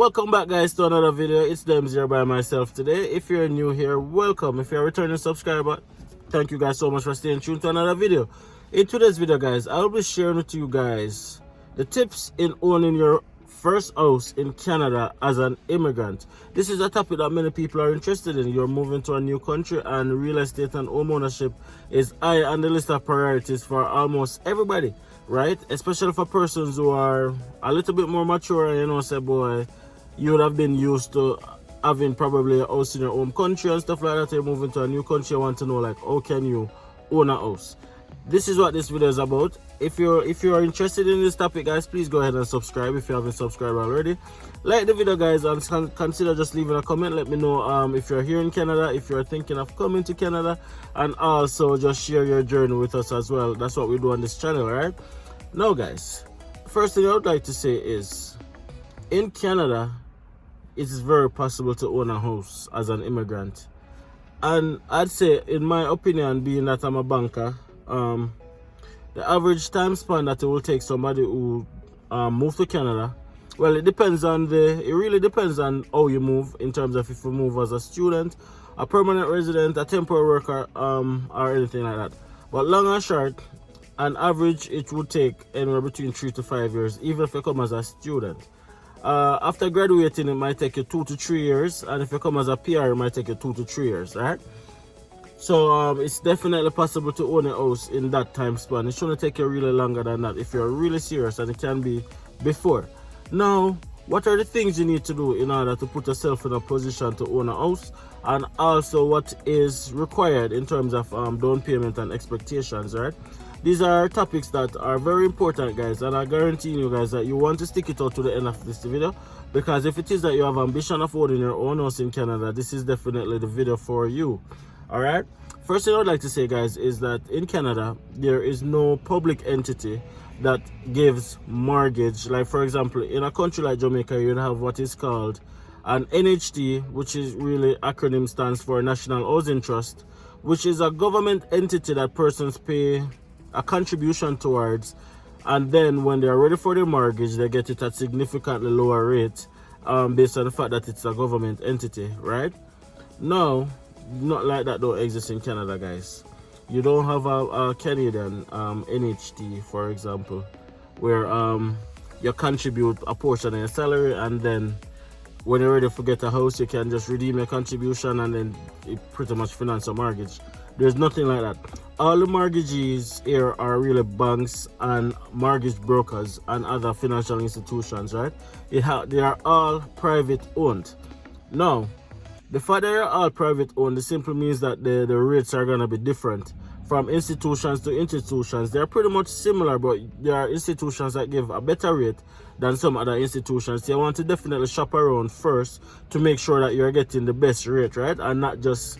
Welcome back, guys, to another video. It's Dems here by myself today. If you're new here, welcome. If you're a returning subscriber, thank you guys so much for staying tuned to another video. In today's video, guys, I'll be sharing with you guys the tips in owning your first house in Canada as an immigrant. This is a topic that many people are interested in. You're moving to a new country and real estate and home ownership is high on the list of priorities for almost everybody, right? Especially for persons who are a little bit more mature and, you know, say, boy, you would have been used to having probably a house in your home country and stuff like that. You're moving to a new country, you want to know, like, how can you own a house? This is what this video is about. If you're interested in this topic, guys, please go ahead and subscribe if you haven't subscribed already. Like the video, guys, and consider just leaving a comment. Let me know if you're here in Canada, if you're thinking of coming to Canada, and also just share your journey with us as well. That's what we do on this channel, right? Now, guys, first thing I would like to say is, in Canada, it is very possible to own a house as an immigrant. And I'd say, in my opinion, being that I'm a banker, the average time span that it will take somebody who move to Canada, well, it really depends on how you move, in terms of if you move as a student, a permanent resident, a temporary worker, or anything like that. But long and short, on average, it would take anywhere between 3 to 5 years, even if you come as a student. After graduating, it might take you 2 to 3 years, and if you come as a PR, it might take you 2 to 3 years, right? So it's definitely possible to own a house in that time span. It shouldn't take you really longer than that if you're really serious, and it can be before. Now, what are the things you need to do in order to put yourself in a position to own a house, and also what is required in terms of down payment and expectations, right? These are topics that are very important, guys, and I guarantee you guys that you want to stick it out to the end of this video, because if it is that you have ambition of owning your own house in Canada, this is definitely the video for you. All right, first thing I would like to say, guys, is that in Canada there is no public entity that gives mortgage. Like, for example, in a country like Jamaica, you'd have what is called an NHT, which is really acronym stands for National Housing Trust, which is a government entity that persons pay a contribution towards, and then when they're ready for their mortgage, they get it at significantly lower rate, based on the fact that it's a government entity, right? Now, not like that don't exist in Canada, guys. You don't have a Canadian NHT, for example, where you contribute a portion of your salary, and then when you're ready to get a house, you can just redeem your contribution and then it pretty much finance a mortgage. There's nothing like that. All the mortgagees here are really banks and mortgage brokers and other financial institutions, right? They are all private owned. Now, the fact that they're all private owned, it simply means that the rates are going to be different from institutions to institutions. They're pretty much similar, but there are institutions that give a better rate than some other institutions. So you want to definitely shop around first to make sure that you're getting the best rate, right? And not just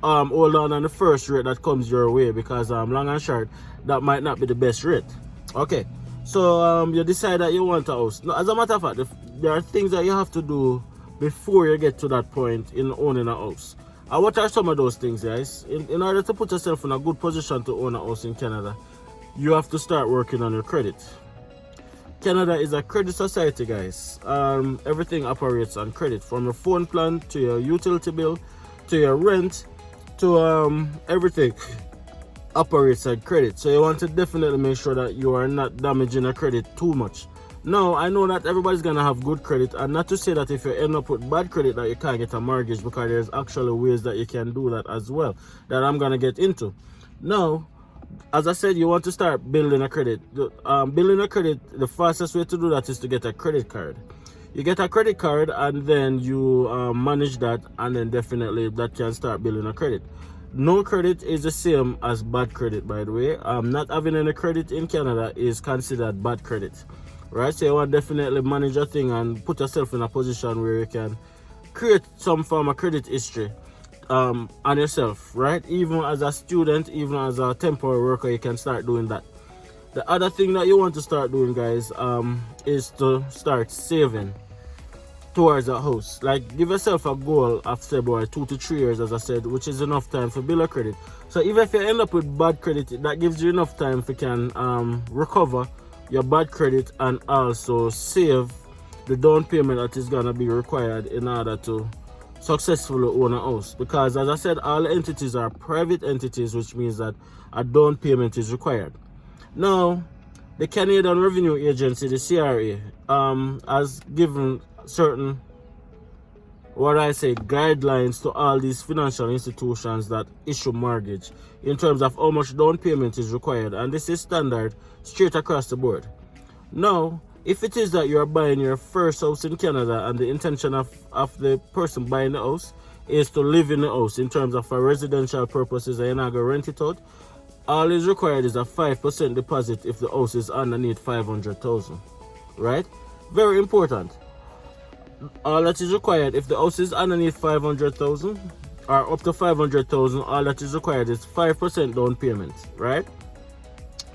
hold on the first rate that comes your way, because long and short, that might not be the best rate. Okay, so you decide that you want a house. Now, as a matter of fact, there are things that you have to do before you get to that point in owning a house. And what are some of those things, guys? In order to put yourself in a good position to own a house in Canada, you have to start working on your credit. Canada is a credit society, guys. Everything operates on credit, from your phone plan to your utility bill to your rent to everything operates on credit. So you want to definitely make sure that you are not damaging your credit too much. Now, I know that everybody's gonna have good credit, and not to say that if you end up with bad credit that you can't get a mortgage, because there's actually ways that you can do that as well, that I'm gonna get into. Now, as I said, you want to start building a credit. Building a credit, the fastest way to do that is to get a credit card. You get a credit card, and then you manage that, and then definitely that can start building a credit. No credit is the same as bad credit, by the way. Not having any credit in Canada is considered bad credit, right? So you want to definitely manage your thing and put yourself in a position where you can create some form of credit history on yourself, right? Even as a student, even as a temporary worker, you can start doing that. The other thing that you want to start doing, guys, is to start saving towards a house. Like, give yourself a goal of, say, boy, 2 to 3 years, as I said, which is enough time for build a credit. So even if you end up with bad credit, that gives you enough time for can recover your bad credit and also save the down payment that is going to be required in order to successfully own a house. Because as I said, all entities are private entities, which means that a down payment is required. Now, the Canadian Revenue Agency, the CRA, has given certain, guidelines to all these financial institutions that issue mortgage in terms of how much down payment is required, and this is standard straight across the board. Now, if it is that you are buying your first house in Canada and the intention of the person buying the house is to live in the house in terms of for residential purposes and you're not going to rent it out, all is required is a 5% deposit if the house is underneath 500,000, right? Very important. All that is required if the house is underneath 500,000 or up to 500,000, all that is required is 5% down payment, right?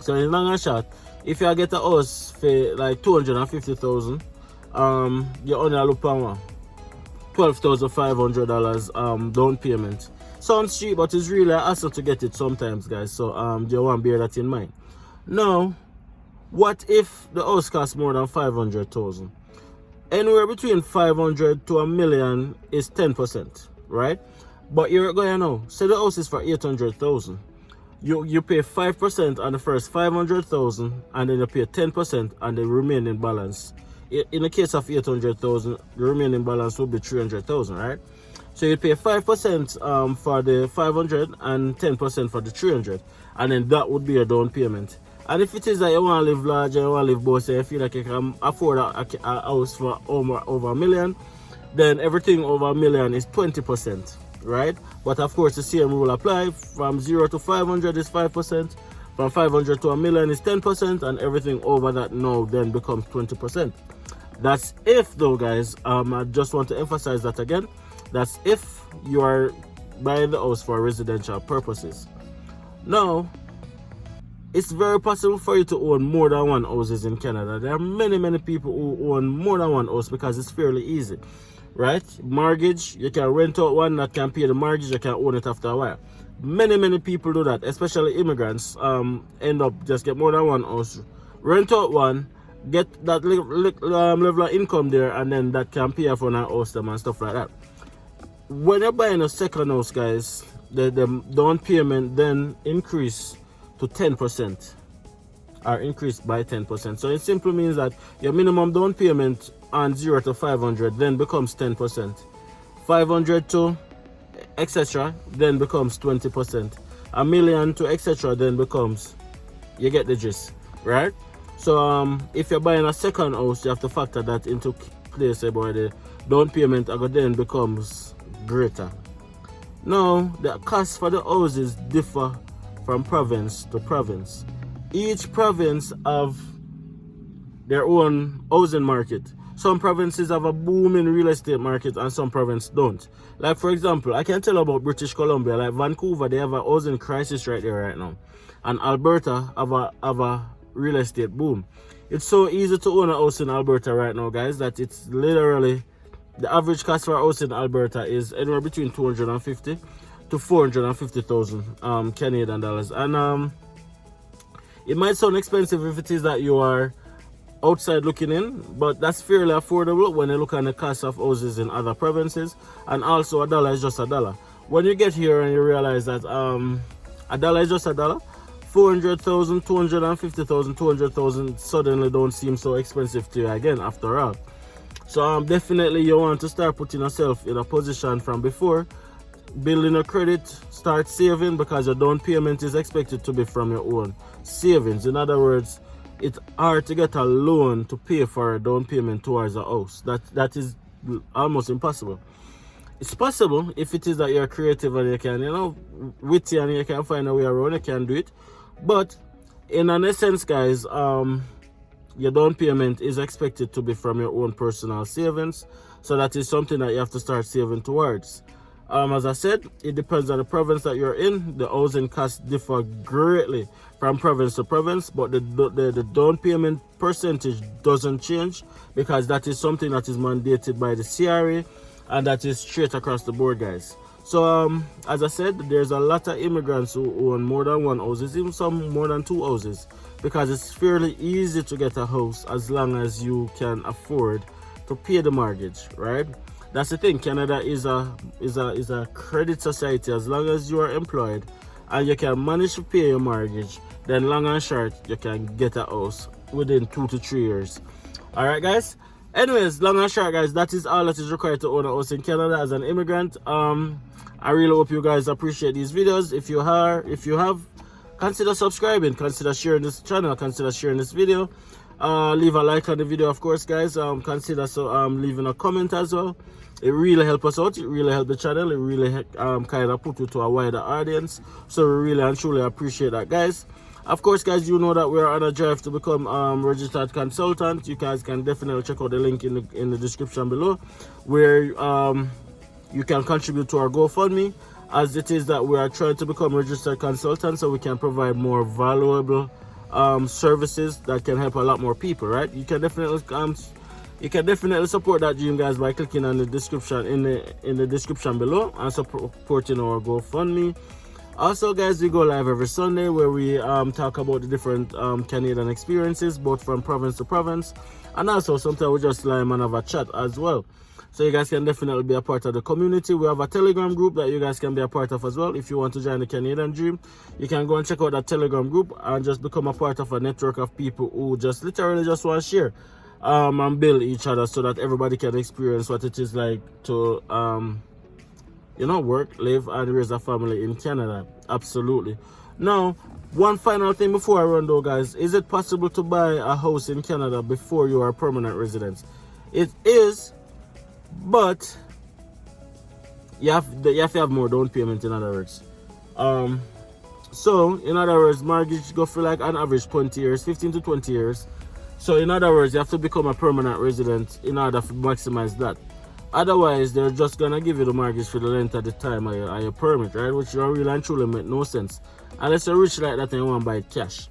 So in long and short, if you get a house for like 250,000, you only look at $12,500 down payment. Sounds cheap, but it's really a hassle to get it sometimes, guys. So you want to bear that in mind. Now, what if the house costs more than 500,000? Anywhere between 500 to $1 million is 10%, right? But you're going to know, say the house is for 800,000. You pay 5% on the first 500,000, and then you pay 10% on the remaining balance. In the case of 800,000, the remaining balance will be 300,000, right? So you pay 5% for the 500 and 10% for the 300, and then that would be your down payment. And if it is that you want to live large and you want to live both, and you feel like you can afford a house for over $1 million, then everything over $1 million is 20%, right? But of course, the same rule apply. From 0 to 500 is 5%, from 500 to $1 million is 10%, and everything over that now then becomes 20%. That's if, though, guys, I just want to emphasize that again. That's if you are buying the house for residential purposes. Now, it's very possible for you to own more than one houses in Canada. There are many people who own more than one house because it's fairly easy, right? Mortgage, you can rent out one that can pay the mortgage, you can own it after a while. Many people do that, especially immigrants end up just get more than one house, rent out one, get that level of income there, and then that can pay for an house them and stuff like that. When you're buying a second house, guys, the down payment then increase to 10%, or increased by 10%. So it simply means that your minimum down payment on 0 to 500 then becomes 10%. 500 to etc. then becomes 20%. $1 million to etc. then becomes, you get the gist, right? So if you're buying a second house, you have to factor that into place about the down payment then becomes greater. Now, the cost for the houses differ from province to province. Each province have their own housing market. Some provinces have a booming real estate market and some provinces don't. Like for example, I can tell about British Columbia, like Vancouver, they have a housing crisis right there right now. And Alberta have a real estate boom. It's so easy to own a house in Alberta right now, guys, that it's literally, the average cost for a house in Alberta is anywhere between 250 to 450,000 Canadian dollars. And it might sound expensive if it is that you are outside looking in, but that's fairly affordable when you look at the cost of houses in other provinces. And also, a dollar is just a dollar. When you get here and you realize that a dollar is just a dollar, 400,000, 250,000, 200,000 suddenly don't seem so expensive to you again after all. So definitely you want to start putting yourself in a position from before, building a credit, start saving, because your down payment is expected to be from your own savings. In other words, it's hard to get a loan to pay for a down payment towards a house. That is almost impossible. It's possible if it is that you're creative and you can, witty, and you can find a way around, you can do it. But in an essence, guys, your down payment is expected to be from your own personal savings. So that is something that you have to start saving towards. As I said, it depends on the province that you're in. The housing costs differ greatly from province to province, but the down payment percentage doesn't change because that is something that is mandated by the CRA, and that is straight across the board, guys. So as I said, there's a lot of immigrants who own more than one houses, even some more than two houses, because it's fairly easy to get a house as long as you can afford to pay the mortgage, right? That's the thing. Canada is a credit society. As long as you are employed and you can manage to pay your mortgage, then long and short, you can get a house within 2 to 3 years. All right, guys. Anyways, long and short, guys, that is all that is required to own a house in Canada as an immigrant. I really hope you guys appreciate these videos. If you have, consider subscribing, consider sharing this channel, consider sharing this video. Leave a like on the video, of course, guys. Consider leaving a comment as well. It really helps us out. It really helps the channel. It really kind of put it to a wider audience. So we really and truly appreciate that, guys. Of course, guys, you know that we're on a drive to become registered consultant. You guys can definitely check out the link in the description below, where you can contribute to our GoFundMe, as it is that we are trying to become registered consultants, so we can provide more valuable services that can help a lot more people, right? You can definitely support that dream, guys, by clicking on the description in the description below and supporting our GoFundMe. Also, guys, we go live every Sunday where we talk about the different Canadian experiences, both from province to province, and also sometimes we just live and have a chat as well. So you guys can definitely be a part of the community. We have a Telegram group that you guys can be a part of as well. If you want to join the Canadian Dream, you can go and check out that Telegram group and just become a part of a network of people who just literally just want to share and build each other, so that everybody can experience what it is like to work, live, and raise a family in Canada. Absolutely. Now, one final thing before I run though, guys. Is it possible to buy a house in Canada before you are a permanent resident? It is, but you have to have more down payment, in other words. So, in other words, mortgage go for like an average 20 years, 15 to 20 years. So, in other words, you have to become a permanent resident in order to maximize that. Otherwise, they're just gonna give you the mortgage for the length of the time of your permit, right? Which really and truly make no sense unless you're rich like that and you want to buy it cash.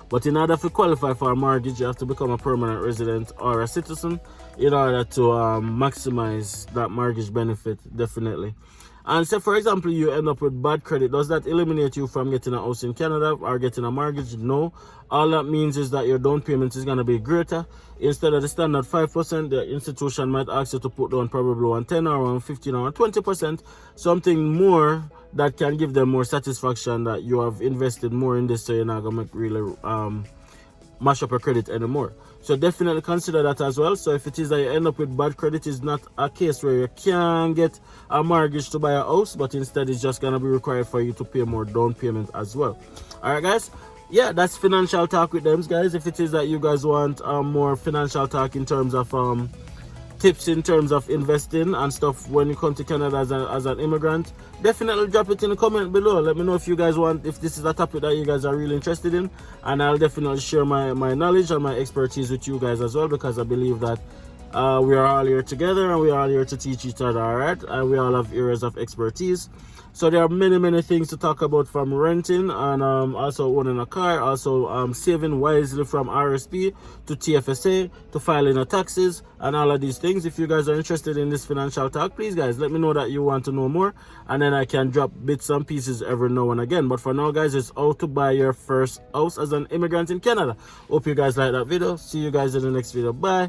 But in order to qualify for a mortgage, you have to become a permanent resident or a citizen in order to maximize that mortgage benefit, definitely. And say, for example, you end up with bad credit. Does that eliminate you from getting a house in Canada or getting a mortgage? No. All that means is that your down payment is going to be greater. Instead of the standard 5%, the institution might ask you to put down probably 110 or 115 or 20%, something more that can give them more satisfaction that you have invested more in this, so you're not going to really mash up your credit anymore. So definitely consider that as well. So if it is that you end up with bad credit, it's not a case where you can get a mortgage to buy a house, but instead it's just going to be required for you to pay more down payment as well. All right, guys. Yeah, that's financial talk with them, guys. If it is that you guys want more financial talk in terms of tips in terms of investing and stuff when you come to Canada as an immigrant, definitely drop it in the comment below. Let me know if you guys want, if this is a topic that you guys are really interested in, and I'll definitely share my knowledge and my expertise with you guys as well, because I believe that we are all here together and we are all here to teach each other, all right? And we all have areas of expertise. So there are many things to talk about, from renting and also owning a car, also saving wisely from RSP to TFSA to filing your taxes and all of these things. If you guys are interested in this financial talk, please guys, let me know that you want to know more, and then I can drop bits and pieces every now and again. But for now, guys, it's how to buy your first house as an immigrant in Canada. Hope you guys like that video. See you guys in the next video. Bye.